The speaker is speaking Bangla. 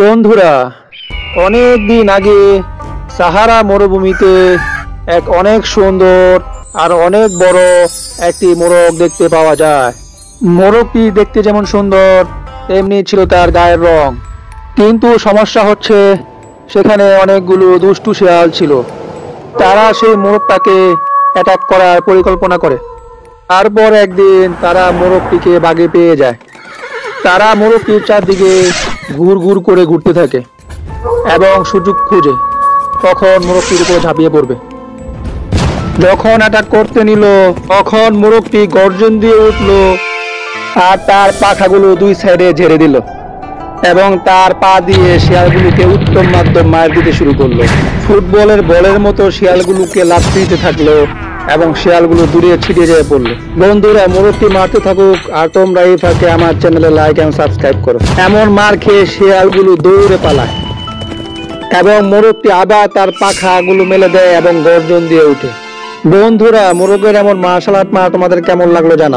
বন্ধুরা, অনেক দিন আগে সাহারা মরুভূমিতে এক অনেক সুন্দর আর অনেক বড় একটি মোরগ দেখতে পাওয়া যায়। মোরগটি দেখতে যেমন সুন্দর তেমনি ছিল তার গায়ের রং। কিন্তু সমস্যা হচ্ছে সেখানে অনেকগুলো দুষ্টু শেয়াল ছিল। তারা সেই মোরগটাকে অ্যাটাক করার পরিকল্পনা করে। তারপর একদিন তারা মোরগটিকে বাগে পেয়ে যায়। তারা মোরগটির চারদিকে ঘুর ঘুর করে ঘুরতে থাকে এবং সুযোগ খুঁজে কখন মোরগটির উপর ঝাঁপিয়ে পড়বে। যখন অ্যাটাক করতে নিল তখন মোরগটি গর্জন দিয়ে উঠল আর তার পাখাগুলো দুই সাইডে ঝেড়ে দিল এবং তার পা দিয়ে শিয়ালগুলোকে উত্তম মাধ্যম মার দিতে শুরু করলো। ফুটবলের বলের মতো শিয়ালগুলোকে লাফ দিতে থাকলো এবং শিয়ালগুলো দূরে ছিটিয়ে যেয়ে পড়লো। বন্ধুরা, মোরগটি মারতে থাকুক আর তোমরা এই ফাঁকে আমার চ্যানেলে লাইক এবং সাবস্ক্রাইব করো। এমন মার খেয়ে শিয়ালগুলো দৌড়ে পালায় এবং মোরগটি আবার তার পাখাগুলো মেলে দেয় এবং গর্জন দিয়ে ওঠে। বন্ধুরা, মোরগের এমন মার্শাল আর্ট তোমাদের কেমন লাগলো জানাও।